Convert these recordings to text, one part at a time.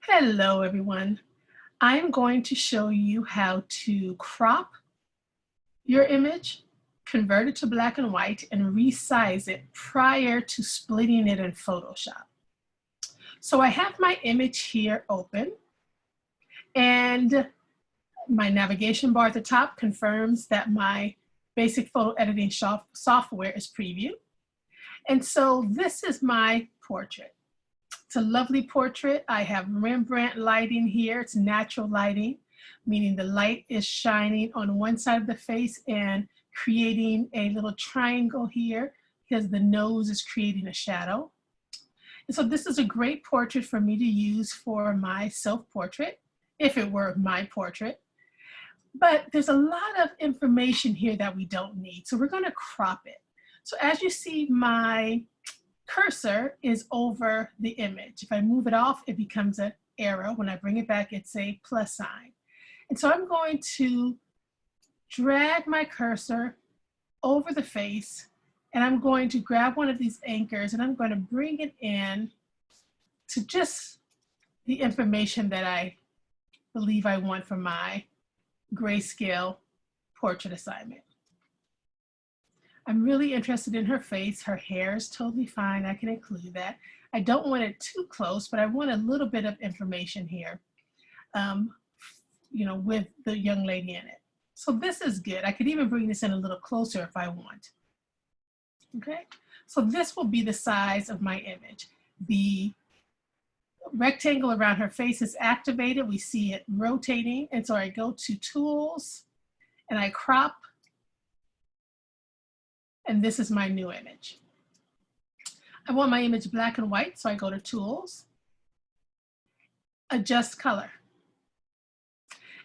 Hello, everyone. I'm going to show you how to crop your image, convert it to black and white, and resize it prior to splitting it in Photoshop. So I have my image here open, and my navigation bar at the top confirms that my basic photo editing software is Preview. And so this is my portrait. It's a lovely portrait. I have Rembrandt lighting here. It's natural lighting, meaning the light is shining on one side of the face and creating a little triangle here because the nose is creating a shadow. And so this is a great portrait for me to use for my self-portrait, if it were my portrait. But there's a lot of information here that we don't need. So we're going to crop it. So as you see, my cursor is over the image. If I move it off, it becomes an arrow. When I bring it back, it's a plus sign. And so I'm going to drag my cursor over the face, and I'm going to grab one of these anchors, and I'm going to bring it in to just the information that I believe I want for my grayscale portrait assignment. I'm really interested in her face. Her hair is totally fine. I can include that. I don't want it too close, but I want a little bit of information here, with the young lady in it. So this is good. I could even bring this in a little closer if I want. Okay, so this will be the size of my image. The rectangle around her face is activated. We see it rotating. And so I go to Tools and I crop. And this is my new image. I want my image black and white, so I go to Tools, Adjust Color.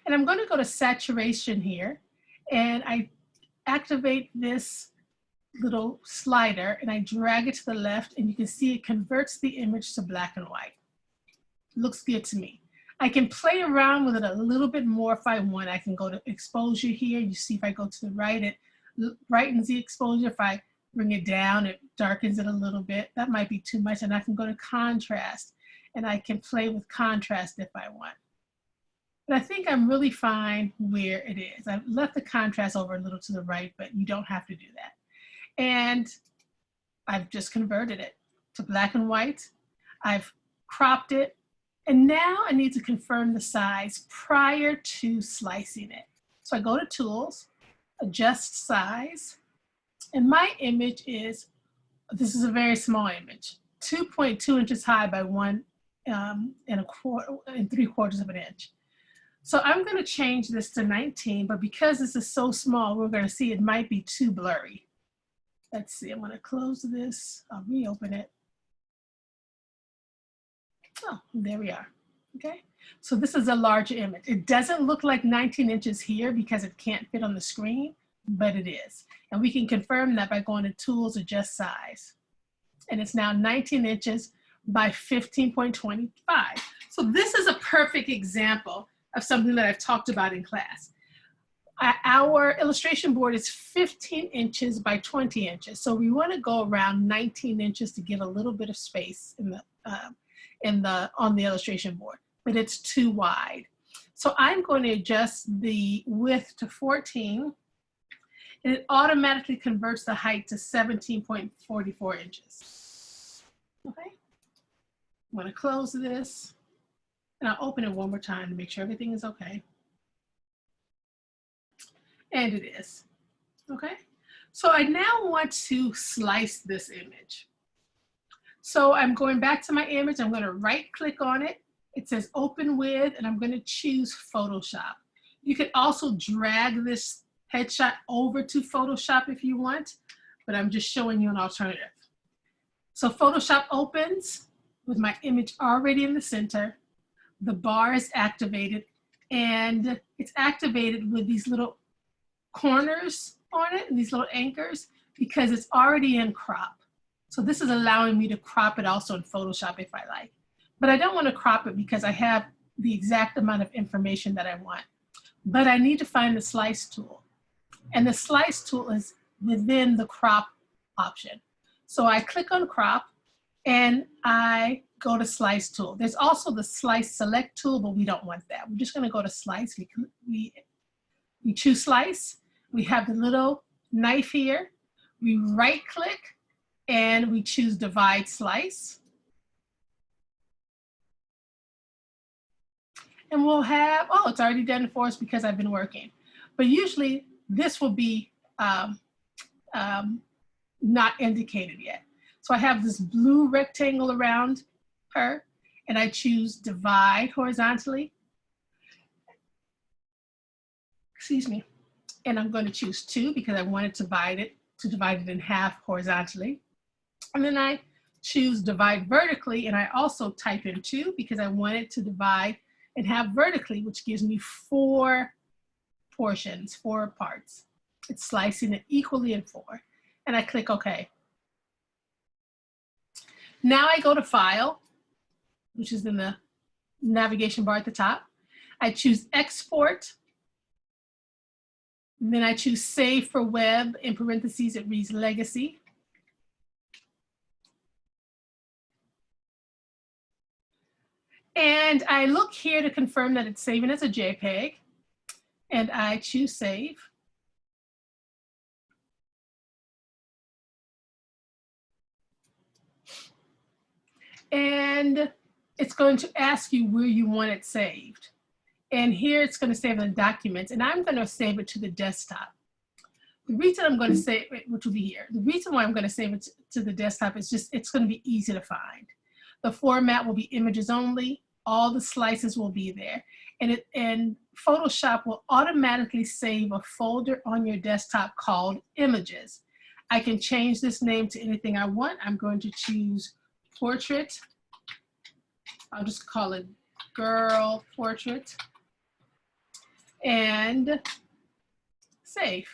And I'm going to go to Saturation here, and I activate this little slider, and I drag it to the left, and you can see it converts the image to black and white. Looks good to me. I can play around with it a little bit more if I want. I can go to Exposure here. You see if I go to the right, it brightens the exposure. If I bring it down, it darkens it a little bit. That might be too much. And I can go to Contrast, and I can play with contrast if I want. But I think I'm really fine where it is. I've left the contrast over a little to the right, but you don't have to do that. And I've just converted it to black and white. I've cropped it. And now I need to confirm the size prior to slicing it. So I go to Tools, Adjust Size, and my image is, this is a very small image, 2.2 inches high by 1 and 3/4 of an inch. So I'm going to change this to 19, but because this is so small, we're going to see it might be too blurry. Let's see, I'm going to close this, I'll reopen it. Oh, there we are. Okay, so this is a larger image. It doesn't look like 19 inches here because it can't fit on the screen, but it is. And we can confirm that by going to Tools, Adjust Size. And it's now 19 inches by 15.25. So this is a perfect example of something that I've talked about in class. Our illustration board is 15 inches by 20 inches. So we want to go around 19 inches to give a little bit of space on the illustration board, but it's too wide. So I'm going to adjust the width to 14, and it automatically converts the height to 17.44 inches. Okay, I'm going to close this, and I'll open it one more time to make sure everything is okay. And it is. Okay, so I now want to slice this image. So I'm going back to my image. I'm going to right click on it. It says Open With, and I'm going to choose Photoshop. You could also drag this headshot over to Photoshop if you want, but I'm just showing you an alternative. So Photoshop opens with my image already in the center. The bar is activated, and it's activated with these little corners on it and these little anchors because it's already in crop. So this is allowing me to crop it also in Photoshop if I like. But I don't want to crop it because I have the exact amount of information that I want. But I need to find the slice tool. And the slice tool is within the crop option. So I click on crop, and I go to slice tool. There's also the slice select tool, but we don't want that. We're just gonna go to slice. We choose slice. We have the little knife here. We right click and we choose divide slice. And we'll have, oh, it's already done for us because I've been working. But usually this will be not indicated yet. So I have this blue rectangle around her and I choose divide horizontally. Excuse me. And I'm going to choose 2 because I wanted to divide it in half horizontally. And then I choose divide vertically, and I also type in 2 because I wanted to divide and have vertically, which gives me 4 portions, 4 parts. It's slicing it equally in 4. And I click OK. Now I go to File, which is in the navigation bar at the top. I choose Export. And then I choose Save for Web. In parentheses, it reads Legacy. And I look here to confirm that it's saving as a JPEG. And I choose Save. And it's going to ask you where you want it saved. And here it's going to save in documents, and I'm going to save it to the desktop. The reason I'm going to save it, which will be here, the reason why I'm going to save it to the desktop is just it's going to be easy to find. The format will be images only. All the slices will be there. And Photoshop will automatically save a folder on your desktop called Images. I can change this name to anything I want. I'm going to choose Portrait. I'll just call it Girl Portrait. And save.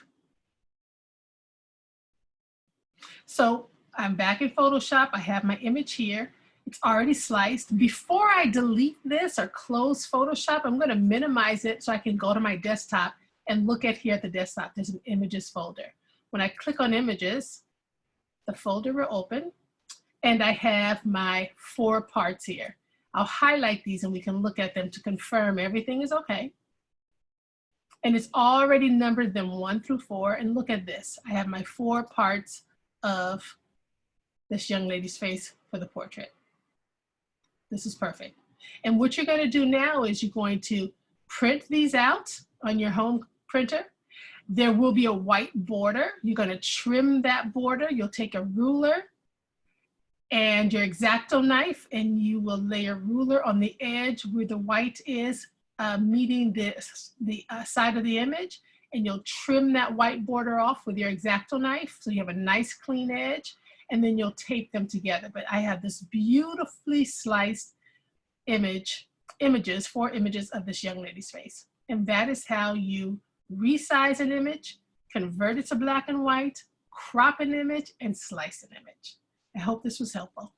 So I'm back in Photoshop. I have my image here. It's already sliced. Before I delete this or close Photoshop, I'm going to minimize it so I can go to my desktop and look at here at the desktop. There's an images folder. When I click on images, the folder will open and I have my 4 parts here. I'll highlight these and we can look at them to confirm everything is okay. And it's already numbered them 1 through 4. And look at this. I have my 4 parts of this young lady's face for the portrait. This is perfect. And what you're going to do now is you're going to print these out on your home printer. There will be a white border. You're going to trim that border. You'll take a ruler and your X-Acto knife, and you will lay a ruler on the edge where the white is meeting the side of the image, and you'll trim that white border off with your X-Acto knife so you have a nice clean edge, and then you'll tape them together. But I have this beautifully sliced images, 4 images of this young lady's face. And that is how you resize an image, convert it to black and white, crop an image, and slice an image. I hope this was helpful.